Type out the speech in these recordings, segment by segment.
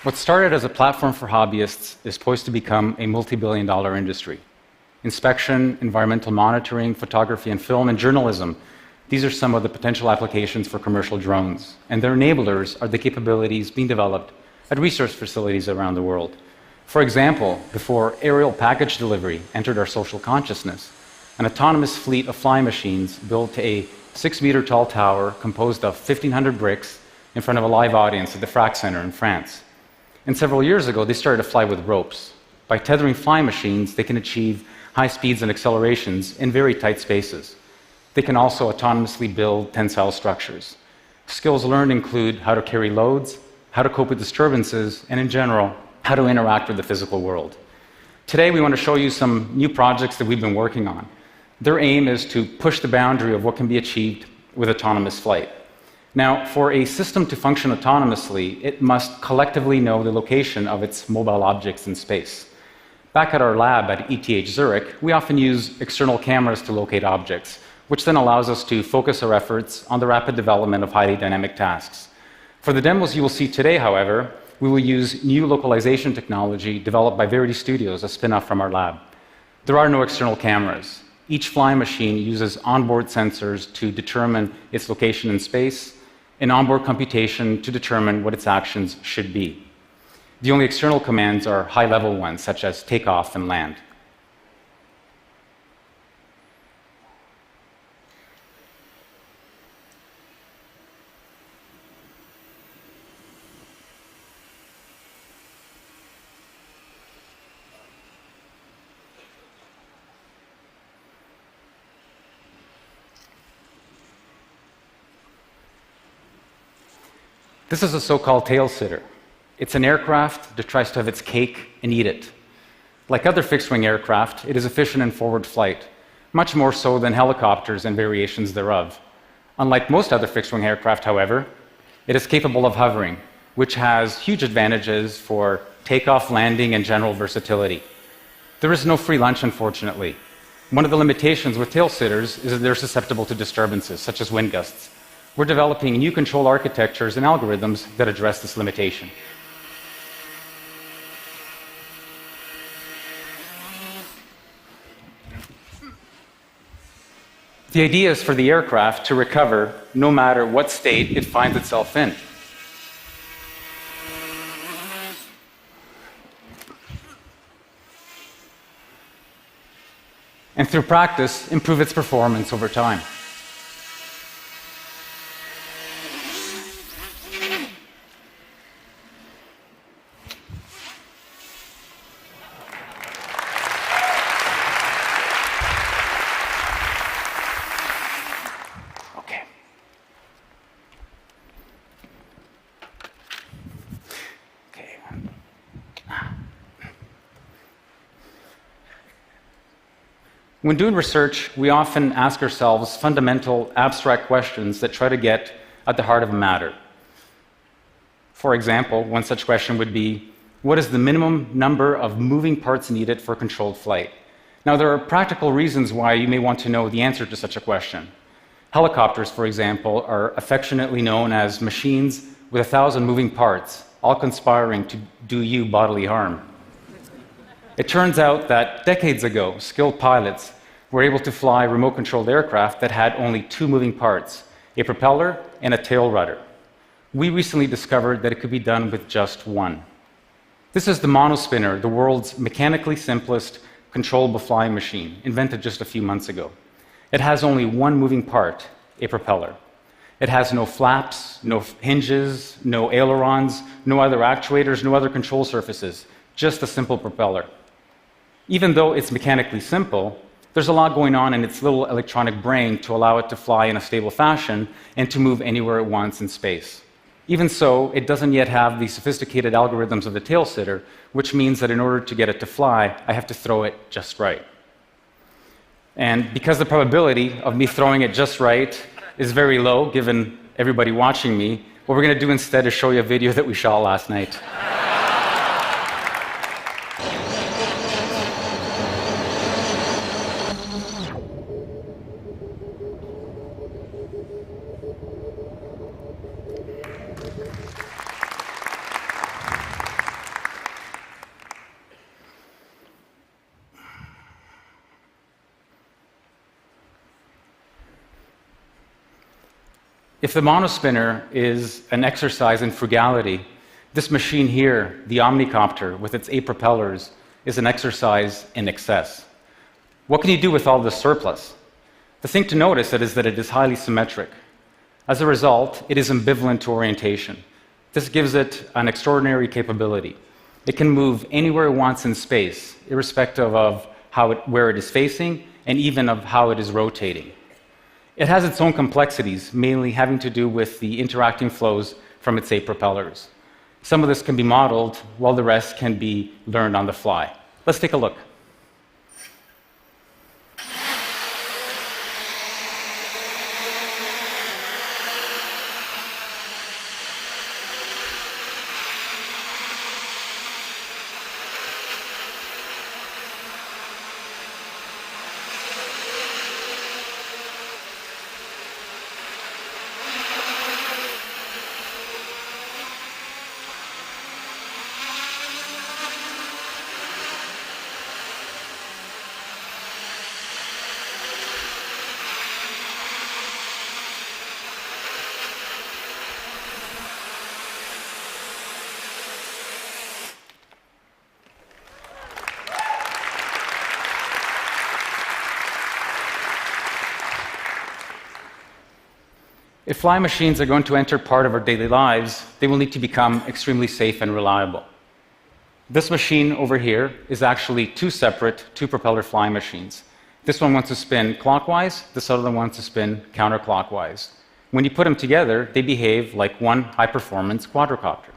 What started as a platform for hobbyists is poised to become a multi-billion-dollar industry. Inspection, environmental monitoring, photography and film, and journalism, these are some of the potential applications for commercial drones, and their enablers are the capabilities being developed at research facilities around the world. For example, before aerial package delivery entered our social consciousness, an autonomous fleet of flying machines built a 6-meter tall tower composed of 1,500 bricks in front of a live audience at the Frac Center in France. And several years ago, they started to fly with ropes. By tethering flying machines, they can achieve high speeds and accelerations in very tight spaces. They can also autonomously build tensile structures. Skills learned include how to carry loads, how to cope with disturbances, and in general, how to interact with the physical world. Today, we want to show you some new projects that we've been working on. Their aim is to push the boundary of what can be achieved with autonomous flight. Now, for a system to function autonomously, it must collectively know the location of its mobile objects in space. Back at our lab at ETH Zurich, we often use external cameras to locate objects, which then allows us to focus our efforts on the rapid development of highly dynamic tasks. For the demos you will see today, however, we will use new localization technology developed by Verity Studios, a spin-off from our lab. There are no external cameras. Each flying machine uses onboard sensors to determine its location in space, and onboard computation to determine what its actions should be. The only external commands are high-level ones, such as takeoff and land. This is a so-called tail sitter. It's an aircraft that tries to have its cake and eat it. Like other fixed-wing aircraft, it is efficient in forward flight, much more so than helicopters and variations thereof. Unlike most other fixed-wing aircraft, however, it is capable of hovering, which has huge advantages for takeoff, landing, and general versatility. There is no free lunch, unfortunately. One of the limitations with tail sitters is that they're susceptible to disturbances, such as wind gusts. We're developing new control architectures and algorithms that address this limitation. The idea is for the aircraft to recover no matter what state it finds itself in. And through practice, improve its performance over time. When doing research, we often ask ourselves fundamental, abstract questions that try to get at the heart of a matter. For example, one such question would be, what is the minimum number of moving parts needed for controlled flight? Now, there are practical reasons why you may want to know the answer to such a question. Helicopters, for example, are affectionately known as machines with 1,000 moving parts, all conspiring to do you bodily harm. It turns out that decades ago, skilled pilots were able to fly remote-controlled aircraft that had only 2 moving parts, a propeller and a tail rudder. We recently discovered that it could be done with just one. This is the monospinner, the world's mechanically simplest controllable flying machine, invented just a few months ago. It has only one moving part, a propeller. It has no flaps, no hinges, no ailerons, no other actuators, no other control surfaces, just a simple propeller. Even though it's mechanically simple, there's a lot going on in its little electronic brain to allow it to fly in a stable fashion and to move anywhere it wants in space. Even so, it doesn't yet have the sophisticated algorithms of the tail sitter, which means that in order to get it to fly, I have to throw it just right. And because the probability of me throwing it just right is very low, given everybody watching me, what we're going to do instead is show you a video that we shot last night. If the monospinner is an exercise in frugality, this machine here, the omnicopter with its 8 propellers, is an exercise in excess. What can you do with all this surplus? The thing to notice is that it is highly symmetric. As a result, it is ambivalent to orientation. This gives it an extraordinary capability. It can move anywhere it wants in space, irrespective of where it is facing and even of how it is rotating. It has its own complexities, mainly having to do with the interacting flows from its 8 propellers. Some of this can be modeled, while the rest can be learned on the fly. Let's take a look. If flying machines are going to enter part of our daily lives, they will need to become extremely safe and reliable. This machine over here is actually 2 separate 2-propeller flying machines. This one wants to spin clockwise, this other one wants to spin counterclockwise. When you put them together, they behave like one high-performance quadricopter.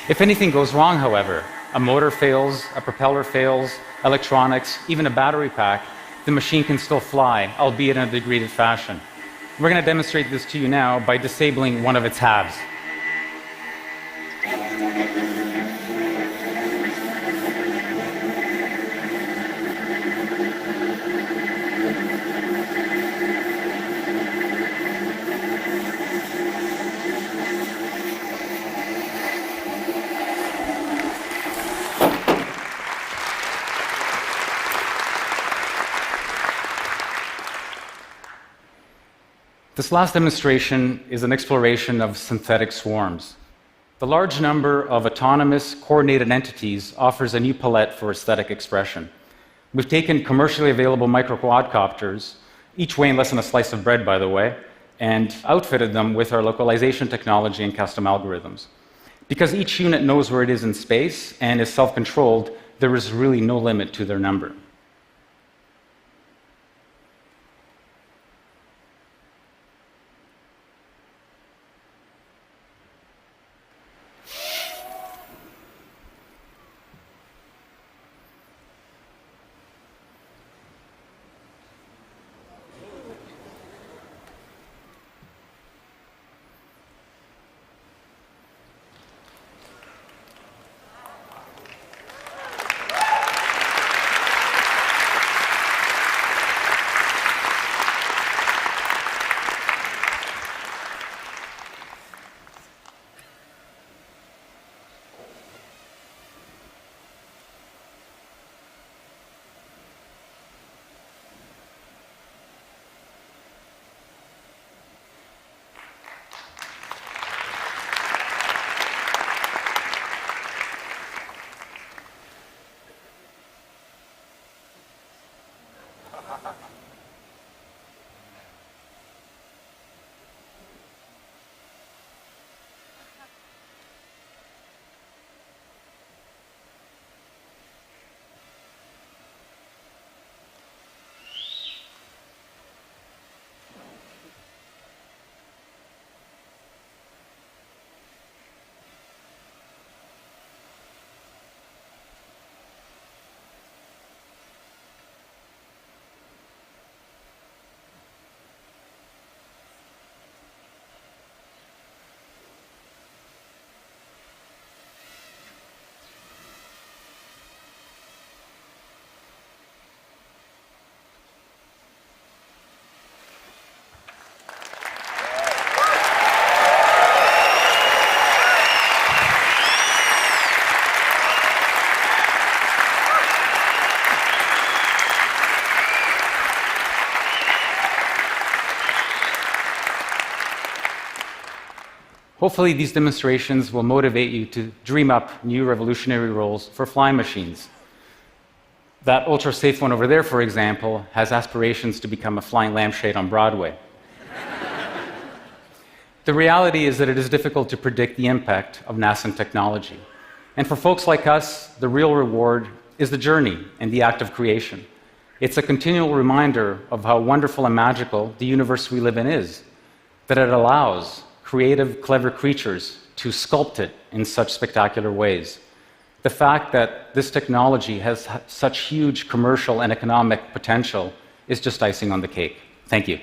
If anything goes wrong, however, a motor fails, a propeller fails, electronics, even a battery pack, the machine can still fly, albeit in a degraded fashion. We're going to demonstrate this to you now by disabling one of its halves. This last demonstration is an exploration of synthetic swarms. The large number of autonomous, coordinated entities offers a new palette for aesthetic expression. We've taken commercially available micro-quadcopters, each weighing less than a slice of bread, by the way, and outfitted them with our localization technology and custom algorithms. Because each unit knows where it is in space and is self-controlled, there is really no limit to their number. Hopefully, these demonstrations will motivate you to dream up new revolutionary roles for flying machines. That ultra-safe one over there, for example, has aspirations to become a flying lampshade on Broadway. The reality is that it is difficult to predict the impact of nascent technology. And for folks like us, the real reward is the journey and the act of creation. It's a continual reminder of how wonderful and magical the universe we live in is, that it allows creative, clever creatures to sculpt it in such spectacular ways. The fact that this technology has such huge commercial and economic potential is just icing on the cake. Thank you.